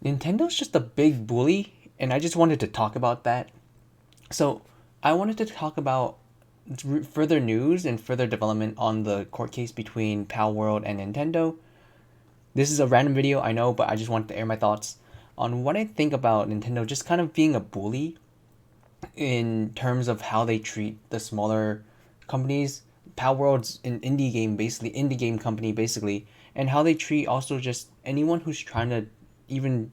Nintendo's just a big bully, and I just wanted to talk about that. So, I wanted to talk about further news and further development on the court case between Palworld and Nintendo. This is a random video, I know, but I just wanted to air my thoughts on what I think about Nintendo just kind of being a bully in terms of how they treat the smaller companies. Palworld's an indie game company basically, and how they treat also just anyone who's trying to even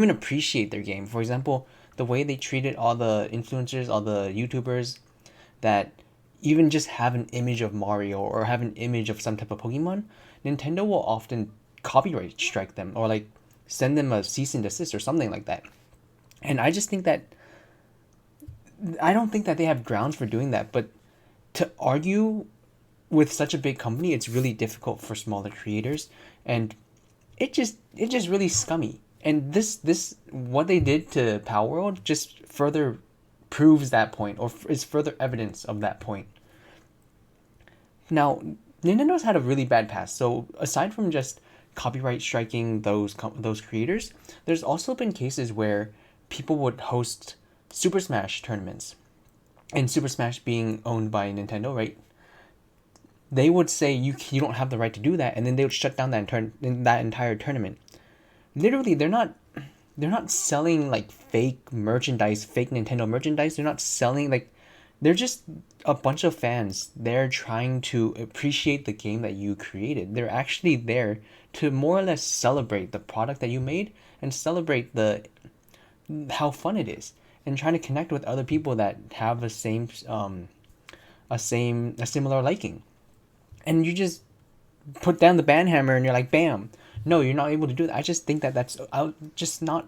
appreciate their game. For example, the way they treated all the influencers, all the YouTubers that even just have an image of Mario or have an image of some type of Pokemon, Nintendo will often copyright strike them or like send them a cease and desist or something like that. And I just think that I don't think that they have grounds for doing that, but to argue with such a big company, it's really difficult for smaller creators, and it just really scummy. And this what they did to Palworld just further proves that point, or is further evidence of that point. Now, Nintendo's had a really bad past. So aside from just copyright striking those creators, there's also been cases where people would host Super Smash tournaments, and Super Smash being owned by Nintendo, right? They would say you don't have the right to do that, and then they would shut down that entire tournament. Literally, they're not selling like fake merchandise, fake Nintendo merchandise. They're not selling like they're just a bunch of fans. They're trying to appreciate the game that you created. They're actually there to more or less celebrate the product that you made and celebrate the how fun it is, and trying to connect with other people that have a similar liking. And you just put down the ban hammer and you're like, bam. No, you're not able to do that. I just think that that's just not.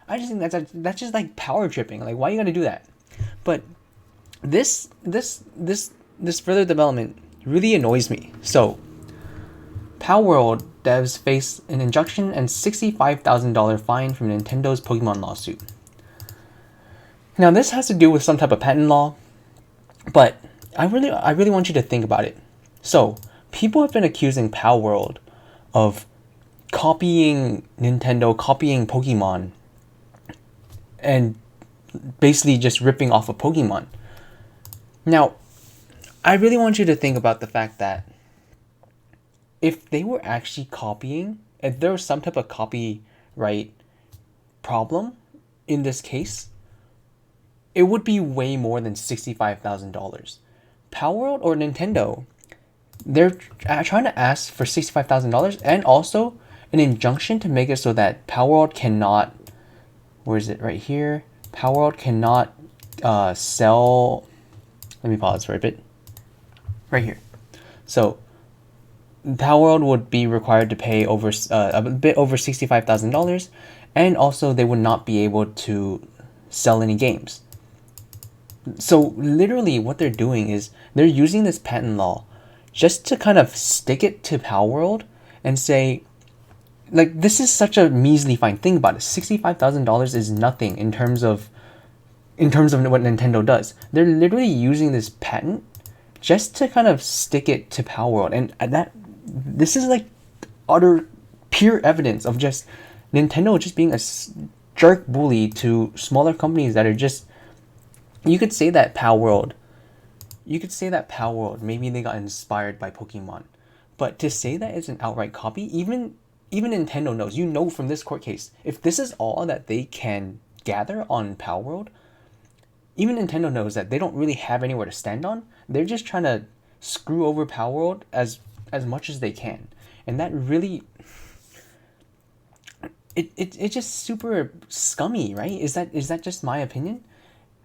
I just think that's just like power tripping. Like, why are you gonna do that? But this further development really annoys me. So, Palworld devs face an injunction and $65,000 fine from Nintendo's Pokemon lawsuit. Now, this has to do with some type of patent law, but I really want you to think about it. So, people have been accusing Palworld of copying Nintendo, copying Pokemon, and basically just ripping off of Pokemon. Now, I really want you to think about the fact that if they were actually copying, if there was some type of copyright problem in this case, it would be way more than $65,000. Palworld or Nintendo, they're trying to ask for $65,000 and also an injunction to make it so that Palworld cannot, where is it, right here? Palworld cannot sell, let me pause for a bit, right here. So Palworld would be required to pay over a bit over $65,000, and also they would not be able to sell any games. So literally what they're doing is they're using this patent law just to kind of stick it to Palworld and say, like, this is such a measly fine. Think about it. $65,000 is nothing in terms of what Nintendo does. They're literally using this patent just to kind of stick it to Palworld, and this is like utter pure evidence of just Nintendo just being a jerk bully to smaller companies that are just. You could say that Palworld maybe they got inspired by Pokemon, but to say that it's an outright copy, even Nintendo knows. You know from this court case, if this is all that they can gather on Palworld, even Nintendo knows that they don't really have anywhere to stand on. They're just trying to screw over Palworld as much as they can, and that really it's just super scummy, right? Is that just my opinion?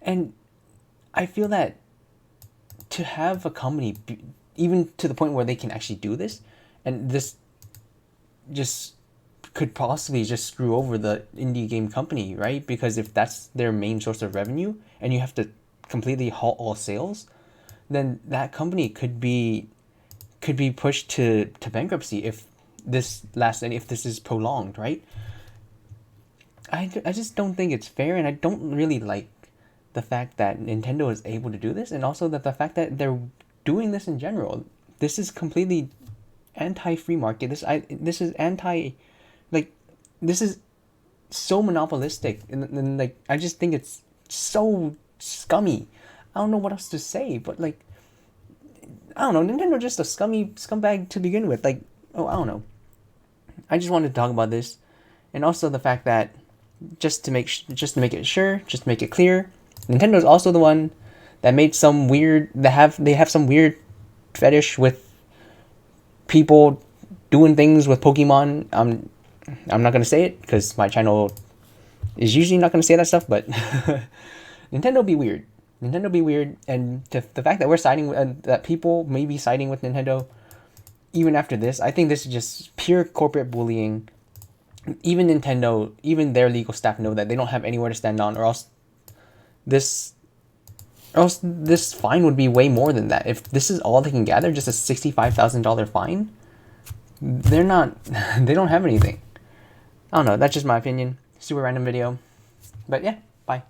And I feel that to have a company even to the point where they can actually do this, and this just could possibly just screw over the indie game company, right? Because if that's their main source of revenue and you have to completely halt all sales, then that company could be pushed to bankruptcy if this lasts and if this is prolonged, right? I just don't think it's fair, and I don't really like the fact that Nintendo is able to do this, and also that the fact that they're doing this in general. This is completely anti-free market. This is anti, like, this is so monopolistic, and like I just think it's so scummy. I don't know what else to say, but like I don't know, Nintendo just a scummy scumbag to begin with. Like, oh, I don't know. I just wanted to talk about this, and also the fact that just to make it clear, Nintendo's also the one that made some weird they have some weird fetish with people doing things with Pokemon. I'm not gonna say it because my channel is usually not gonna say that stuff, but Nintendo be weird. Nintendo be weird, and the fact that we're siding with, that people may be siding with Nintendo even after this, I think this is just pure corporate bullying. Even Nintendo, even their legal staff know that they don't have anywhere to stand on, this or else this fine would be way more than that. If this is all they can gather, just a $65,000 fine, they're not they don't have anything. I don't know, that's just my opinion. Super random video. But yeah, bye.